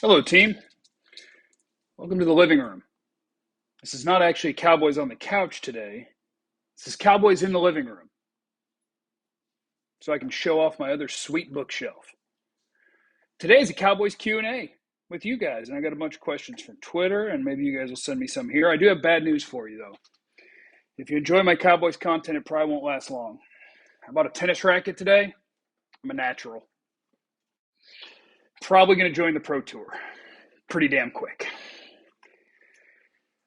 Hello, team. Welcome to the living room. This is not actually Cowboys on the couch today. This is Cowboys in the living room, so I can show off my other sweet bookshelf. Today is a Cowboys Q&A with you guys, and I got a bunch of questions from Twitter, and maybe you guys will send me some here. I do have bad news for you, though. If you enjoy my Cowboys content, it probably won't last long. I bought a tennis racket today. I'm a natural. Probably going to join the Pro Tour pretty damn quick.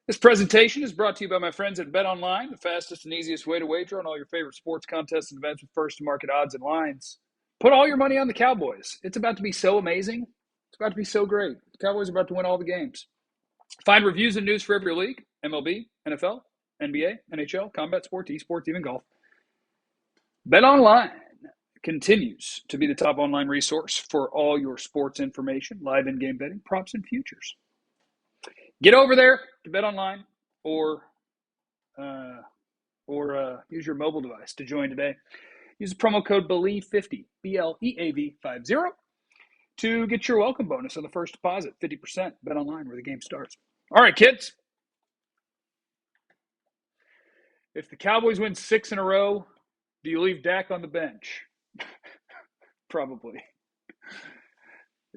This presentation is brought to you by my friends at BetOnline, the fastest and easiest way to wager on all your favorite sports contests and events with first-to-market odds and lines. Put all your money on the Cowboys. It's about to be so amazing. It's about to be so great. The Cowboys are about to win all the games. Find reviews and news for every league: MLB, NFL, NBA, NHL, combat sports, esports, even golf. BetOnline continues to be the top online resource for all your sports information, live in-game betting, props, and futures. Get over there to BetOnline or use your mobile device to join today. Use the promo code BELIEVE50, BLEAV50, to get your welcome bonus on the first deposit, 50%. BetOnline, where the game starts. All right, kids. If the Cowboys win 6 in a row, do you leave Dak on the bench? Probably.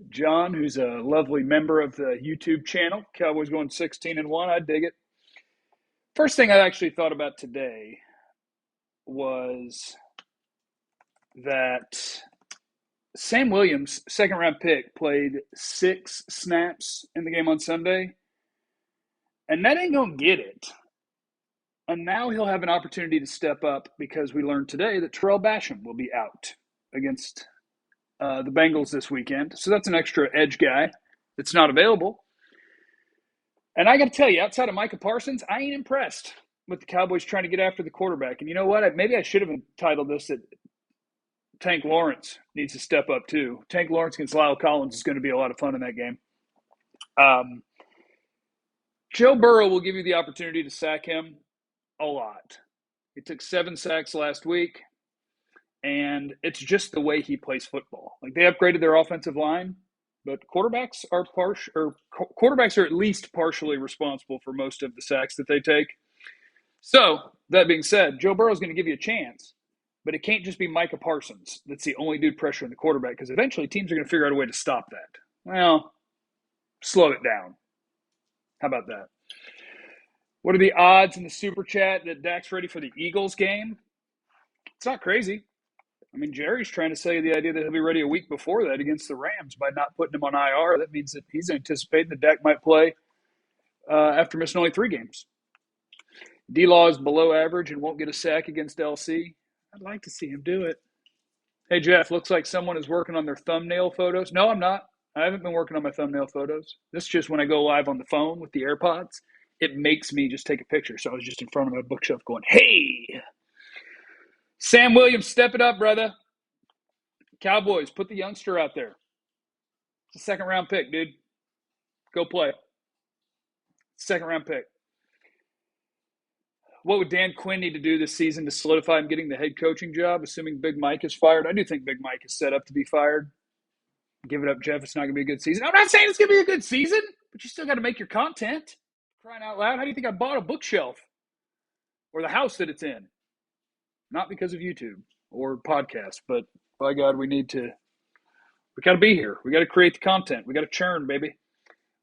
John, who's a lovely member of the YouTube channel, Cowboys going 16-1. I dig it. First thing I actually thought about today was that Sam Williams, second-round pick, played 6 snaps in the game on Sunday, and that ain't going to get it. And now he'll have an opportunity to step up because we learned today that Terrell Basham will be out against the Bengals this weekend. So that's an extra edge guy that's not available. And I got to tell you, outside of Micah Parsons, I ain't impressed with the Cowboys trying to get after the quarterback. And you know what? Maybe I should have entitled this that Tank Lawrence needs to step up too. Tank Lawrence against Lyle Collins is going to be a lot of fun in that game. Joe Burrow will give you the opportunity to sack him a lot. He took 7 sacks last week, and it's just the way he plays football. Like, they upgraded their offensive line, but quarterbacks are at least partially responsible for most of the sacks that they take. So, that being said, Joe Burrow is going to give you a chance, but it can't just be Micah Parsons that's the only dude pressuring the quarterback, because eventually teams are going to figure out a way to stop that. Well, slow it down. How about that? What are the odds in the Super Chat that Dak's ready for the Eagles game? It's not crazy. I mean, Jerry's trying to say the idea that he'll be ready a week before that against the Rams by not putting him on IR. That means that he's anticipating that Dak might play after missing only 3 games. D-Law is below average and won't get a sack against LC. I'd like to see him do it. Hey, Jeff, looks like someone is working on their thumbnail photos. No, I'm not. I haven't been working on my thumbnail photos. This is just when I go live on the phone with the AirPods. It makes me just take a picture. So I was just in front of my bookshelf going, hey, Sam Williams, step it up, brother. Cowboys, put the youngster out there. It's a 2nd-round pick, dude. Go play. 2nd-round pick. What would Dan Quinn need to do this season to solidify him getting the head coaching job, assuming Big Mike is fired? I do think Big Mike is set up to be fired. Give it up, Jeff. It's not going to be a good season. I'm not saying it's going to be a good season, but you still got to make your content. Crying out loud. How do you think I bought a bookshelf or the house that it's in? Not because of YouTube or podcasts, but by God, we got to be here. We got to create the content. We got to churn, baby.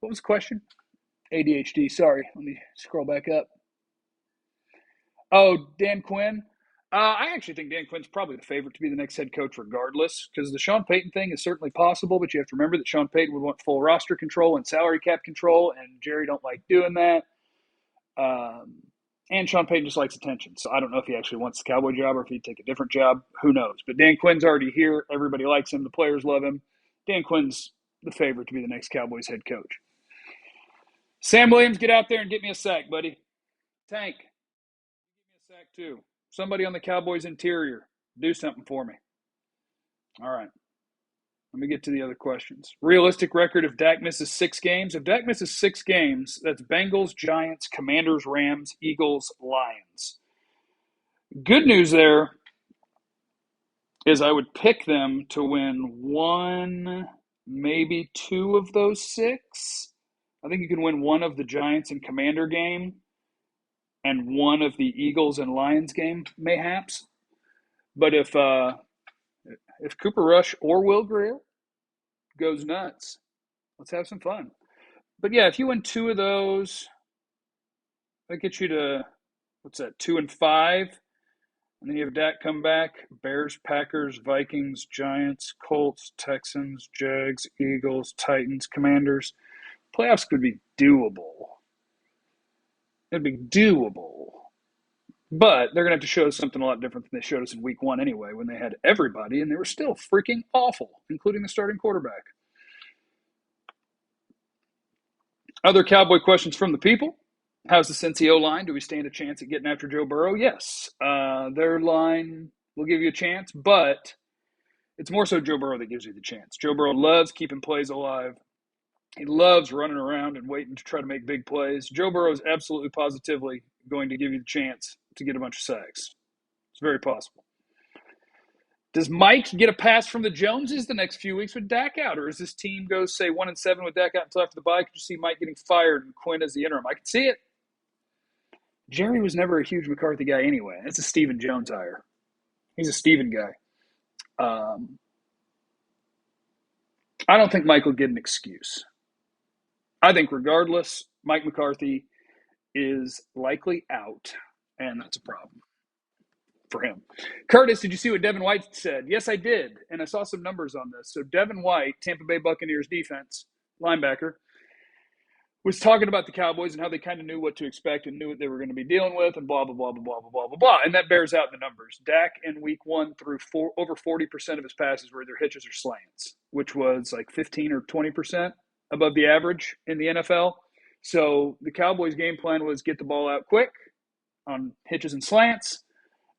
What was the question? ADHD. Sorry. Let me scroll back up. Oh, Dan Quinn. I actually think Dan Quinn's probably the favorite to be the next head coach regardless, because the Sean Payton thing is certainly possible, but you have to remember that Sean Payton would want full roster control and salary cap control, and Jerry don't like doing that. And Sean Payton just likes attention, so I don't know if he actually wants the Cowboy job or if he'd take a different job. Who knows? But Dan Quinn's already here. Everybody likes him. The players love him. Dan Quinn's the favorite to be the next Cowboys head coach. Sam Williams, get out there and get me a sack, buddy. Tank, give me a sack too. Somebody on the Cowboys interior, do something for me. All right. Let me get to the other questions. Realistic record if Dak misses 6 games. If Dak misses 6 games, that's Bengals, Giants, Commanders, Rams, Eagles, Lions. Good news there is I would pick them to win 1, maybe 2 of those 6. I think you can win one of the Giants and Commander game and one of the Eagles and Lions game, mayhaps. But if Cooper Rush or Will Grier goes nuts, let's have some fun. But yeah, if you win 2 of those, that gets you to, what's that, 2-5. And then you have Dak come back: Bears, Packers, Vikings, Giants, Colts, Texans, Jags, Eagles, Titans, Commanders. Playoffs could be doable. It'd be doable. But they're going to have to show us something a lot different than they showed us in week 1 anyway, when they had everybody and they were still freaking awful, including the starting quarterback. Other Cowboy questions from the people. How's the Cincy O-line? Do we stand a chance at getting after Joe Burrow? Yes. Their line will give you a chance, but it's more so Joe Burrow that gives you the chance. Joe Burrow loves keeping plays alive. He loves running around and waiting to try to make big plays. Joe Burrow is absolutely positively going to give you the chance to get a bunch of sacks. It's very possible. Does Mike get a pass from the Joneses the next few weeks with Dak out? Or as this team goes, say, 1-7 with Dak out until after the bye, could you see Mike getting fired and Quinn as the interim? I could see it. Jerry was never a huge McCarthy guy anyway. That's a Stephen Jones hire. He's a Stephen guy. I don't think Mike will get an excuse. I think regardless, Mike McCarthy is likely out, and that's a problem for him. Curtis, did you see what Devin White said? Yes, I did, and I saw some numbers on this. So Devin White, Tampa Bay Buccaneers defense, linebacker, was talking about the Cowboys and how they kind of knew what to expect and knew what they were going to be dealing with and blah, blah, blah, blah, blah, blah, blah, blah, blah. And that bears out in the numbers. Dak in week 1 threw over 40% of his passes were either hitches or slants, which was like 15 or 20% above the average in the NFL. So the Cowboys' game plan was get the ball out quick on hitches and slants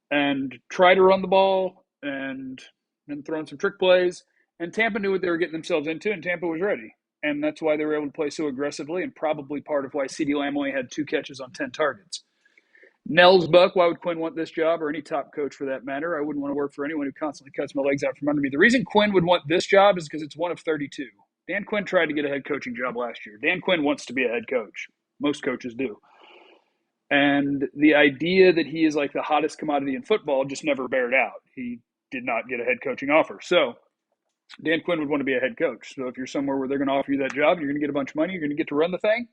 and try to run the ball and then throw in some trick plays. And Tampa knew what they were getting themselves into, and Tampa was ready. And that's why they were able to play so aggressively, and probably part of why CeeDee Lamb only had 2 catches on 10 targets. Nels Buck, why would Quinn want this job, or any top coach for that matter? I wouldn't want to work for anyone who constantly cuts my legs out from under me. The reason Quinn would want this job is because it's one of 32. Dan Quinn tried to get a head coaching job last year. Dan Quinn wants to be a head coach. Most coaches do. And the idea that he is like the hottest commodity in football just never bared out. He did not get a head coaching offer. So Dan Quinn would want to be a head coach. So if you're somewhere where they're going to offer you that job, you're going to get a bunch of money, you're going to get to run the thing,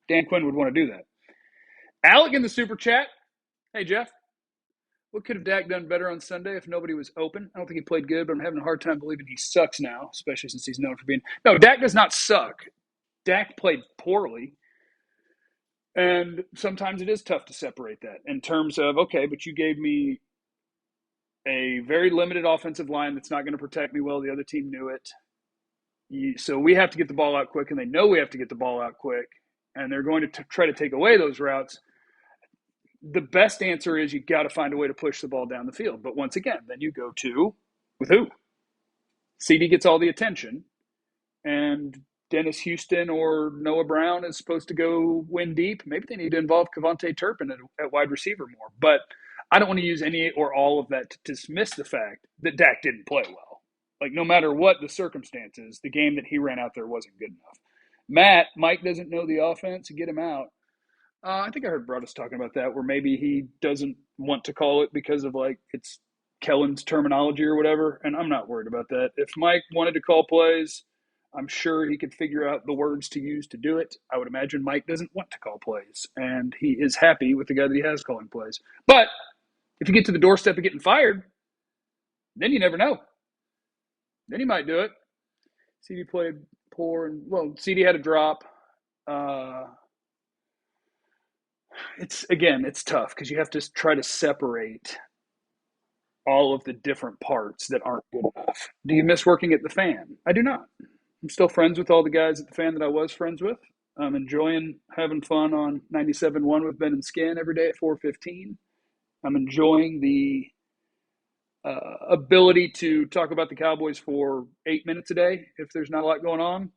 Dan Quinn would want to do that. Alec in the super chat. Hey, Jeff. What could have Dak done better on Sunday if nobody was open? I don't think he played good, but I'm having a hard time believing he sucks now, especially since he's known for being – no, Dak does not suck. Dak played poorly. And sometimes it is tough to separate that in terms of, okay, but you gave me a very limited offensive line that's not going to protect me well. The other team knew it. So we have to get the ball out quick, and they know we have to get the ball out quick, and they're going to try to take away those routes. The best answer is you got to find a way to push the ball down the field. But once again, then you go to, with who? CeeDee gets all the attention, and Dennis Houston or Noah Brown is supposed to go win deep. Maybe they need to involve Cavante Turpin at wide receiver more. But I don't want to use any or all of that to dismiss the fact that Dak didn't play well. Like, no matter what the circumstances, the game that he ran out there wasn't good enough. Mike doesn't know the offense, get him out. I think I heard Broadus talking about that, where maybe he doesn't want to call it because of, like, it's Kellen's terminology or whatever, and I'm not worried about that. If Mike wanted to call plays, I'm sure he could figure out the words to use to do it. I would imagine Mike doesn't want to call plays, and he is happy with the guy that he has calling plays. But if you get to the doorstep of getting fired, then you never know. Then he might do it. CeeDee played poor, and well, CeeDee had a drop. It's tough because you have to try to separate all of the different parts that aren't good enough. Do you miss working at the Fan? I do not. I'm still friends with all the guys at the Fan that I was friends with. I'm enjoying having fun on 97.1 with Ben and Skin every day at 4:15. I'm enjoying the ability to talk about the Cowboys for 8 minutes a day if there's not a lot going on,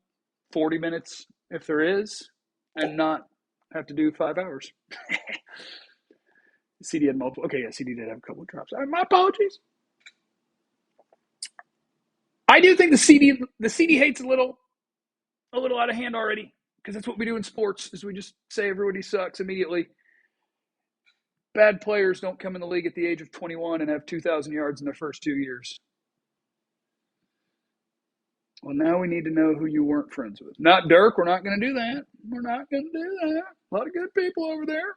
40 minutes if there is, and not have to do 5 hours. CeeDee had multiple. Okay, yeah, CeeDee did have a couple of drops. My apologies. I do think the CD hate's a little out of hand already, because that's what we do in sports is we just say everybody sucks immediately. Bad players don't come in the league at the age of 21 and have 2,000 yards in their first 2 years. Well, now we need to know who you weren't friends with. Not Dirk. We're not going to do that. We're not going to do that. A lot of good people over there.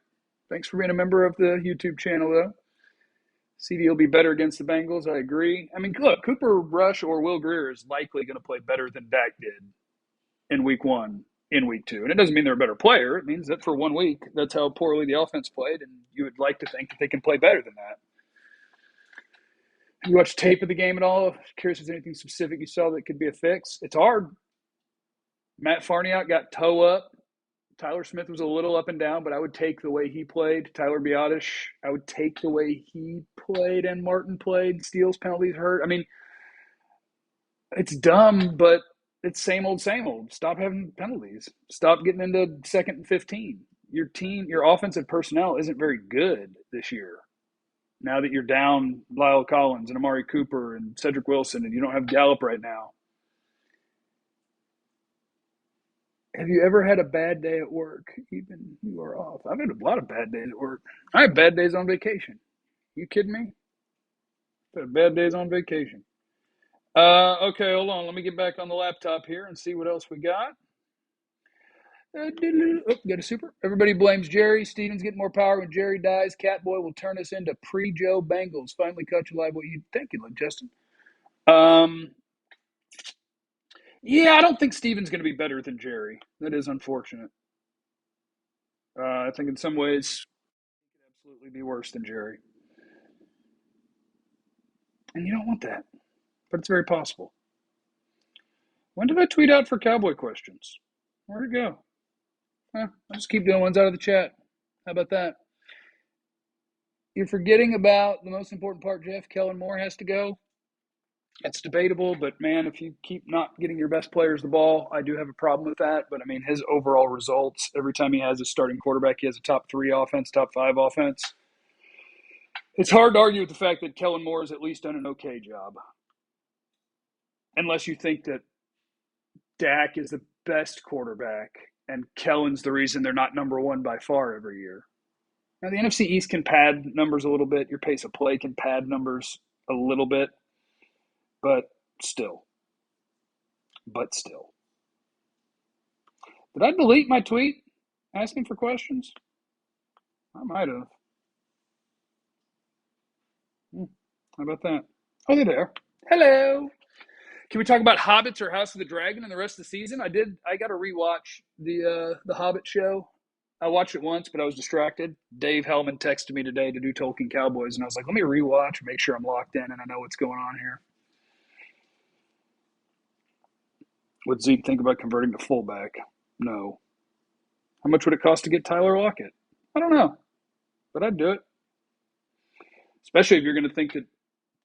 Thanks for being a member of the YouTube channel, though. CeeDee will be better against the Bengals. I agree. I mean, look, Cooper Rush or Will Grier is likely going to play better than Dak did in week 1, in week 2. And it doesn't mean they're a better player. It means that for 1 week, that's how poorly the offense played, and you would like to think that they can play better than that. You watched tape of the game at all? Curious if there's anything specific you saw that could be a fix. It's hard. Matt Farniok got toe up. Tyler Smith was a little up and down, but I would take the way he played. Tyler Biotish, I would take the way he played and Martin played. Steals, penalties, hurt. I mean, it's dumb, but it's same old, same old. Stop having penalties. Stop getting into 2nd and 15. Your team, your offensive personnel isn't very good this year. Now that you're down Lyle Collins and Amari Cooper and Cedric Wilson and you don't have Gallup right now. Have you ever had a bad day at work, even you are off? I've had a lot of bad days at work. I have bad days on vacation. You kidding me? I've had bad days on vacation. Okay, hold on. Let me get back on the laptop here and see what else we got. Got a super. Everybody blames Jerry. Steven's getting more power when Jerry dies. Catboy will turn us into pre-Joe Bengals. Finally caught you live. What you think you look, Justin? Yeah, I don't think Steven's going to be better than Jerry. That is unfortunate. I think in some ways he could absolutely be worse than Jerry. And you don't want that, but it's very possible. When did I tweet out for Cowboy questions? Where'd it go? I'll just keep doing ones out of the chat. How about that? You're forgetting about the most important part, Jeff. Kellen Moore has to go. It's debatable, but man, if you keep not getting your best players the ball, I do have a problem with that. But I mean, his overall results, every time he has a starting quarterback, he has a top 3 offense, top 5 offense. It's hard to argue with the fact that Kellen Moore has at least done an okay job. Unless you think that Dak is the best quarterback and Kellen's the reason they're not number 1 by far every year. Now, the NFC East can pad numbers a little bit. Your pace of play can pad numbers a little bit. But still. Did I delete my tweet asking for questions? I might have. How about that? Oh, they're there. Hello. Can we talk about Hobbits or House of the Dragon and the rest of the season? I got to rewatch the Hobbit show. I watched it once, but I was distracted. Dave Hellman texted me today to do Tolkien Cowboys, and I was like, let me rewatch, make sure I'm locked in and I know what's going on here. Would Zeke think about converting to fullback? No. How much would it cost to get Tyler Lockett? I don't know, but I'd do it. Especially if you're going to think that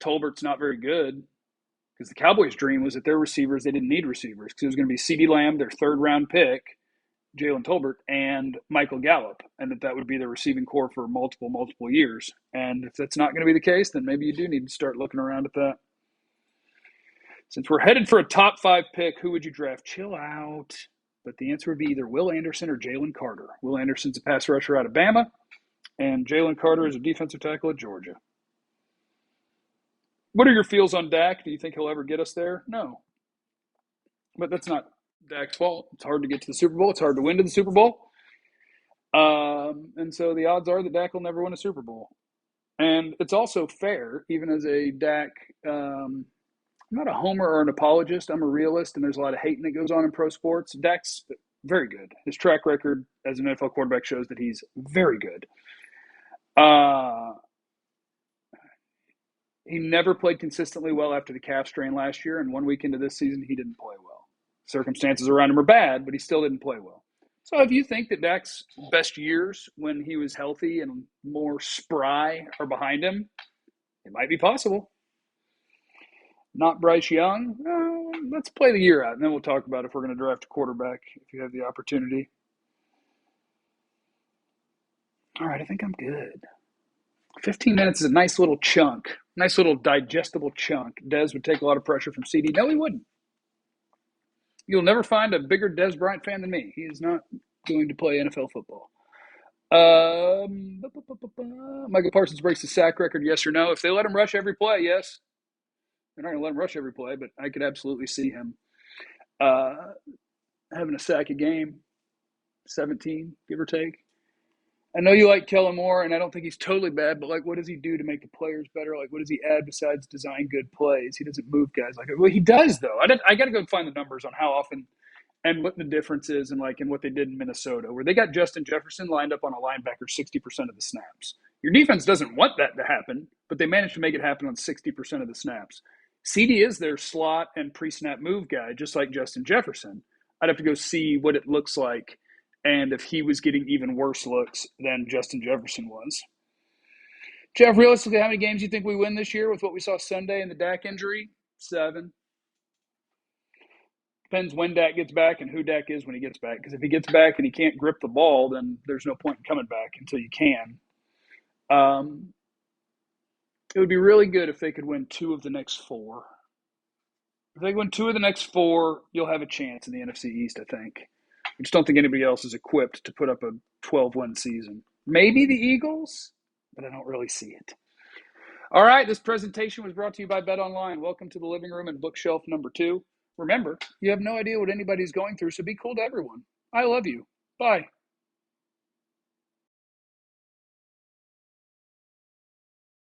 Tolbert's not very good, because the Cowboys' dream was that their receivers, they didn't need receivers, because it was going to be CeeDee Lamb, their 3rd-round pick, Jalen Tolbert, and Michael Gallup, and that would be their receiving core for multiple years. And if that's not going to be the case, then maybe you do need to start looking around at that. Since we're headed for a top 5 pick, who would you draft? Chill out. But the answer would be either Will Anderson or Jalen Carter. Will Anderson's a pass rusher out of Bama, and Jalen Carter is a defensive tackle at Georgia. What are your feels on Dak? Do you think he'll ever get us there? No. But that's not Dak's fault. It's hard to get to the Super Bowl. It's hard to win to the Super Bowl. And so the odds are that Dak will never win a Super Bowl. And it's also fair, even as a Dak, I'm not a homer or an apologist. I'm a realist, and there's a lot of hating that goes on in pro sports. Dak's very good. His track record as an NFL quarterback shows that he's very good. He never played consistently well after the calf strain last year, and 1 week into this season, he didn't play well. Circumstances around him are bad, but he still didn't play well. So if you think that Dak's best years when he was healthy and more spry are behind him, it might be possible. Not Bryce Young. Let's play the year out, and then we'll talk about if we're going to draft a quarterback if you have the opportunity. All right, I think I'm good. 15 minutes is a nice little chunk. Nice little digestible chunk. Dez would take a lot of pressure from CD. No, he wouldn't. You'll never find a bigger Dez Bryant fan than me. He is not going to play NFL football. Michael Parsons breaks the sack record, yes or no? If they let him rush every play, yes. They're not going to let him rush every play, but I could absolutely see him having a sack a game, 17, give or take. I know you like Kellen Moore, and I don't think he's totally bad, but, like, what does he do to make the players better? Like, what does he add besides design good plays? He doesn't move guys like – well, he does, though. I got to go find the numbers on how often and what the difference is and what they did in Minnesota, where they got Justin Jefferson lined up on a linebacker 60% of the snaps. Your defense doesn't want that to happen, but they managed to make it happen on 60% of the snaps. CD is their slot and pre-snap move guy, just like Justin Jefferson. I'd have to go see what it looks like and if he was getting even worse looks than Justin Jefferson was. Jeff, realistically, how many games do you think we win this year with what we saw Sunday and the Dak injury? 7. Depends when Dak gets back and who Dak is when he gets back. Because if he gets back and he can't grip the ball, then there's no point in coming back until you can. It would be really good if they could win 2 of the next 4. If they win 2 of the next 4, you'll have a chance in the NFC East, I think. I just don't think anybody else is equipped to put up a 12-win season. Maybe the Eagles, but I don't really see it. All right, this presentation was brought to you by BetOnline. Welcome to the living room and bookshelf number 2. Remember, you have no idea what anybody's going through, so be cool to everyone. I love you. Bye.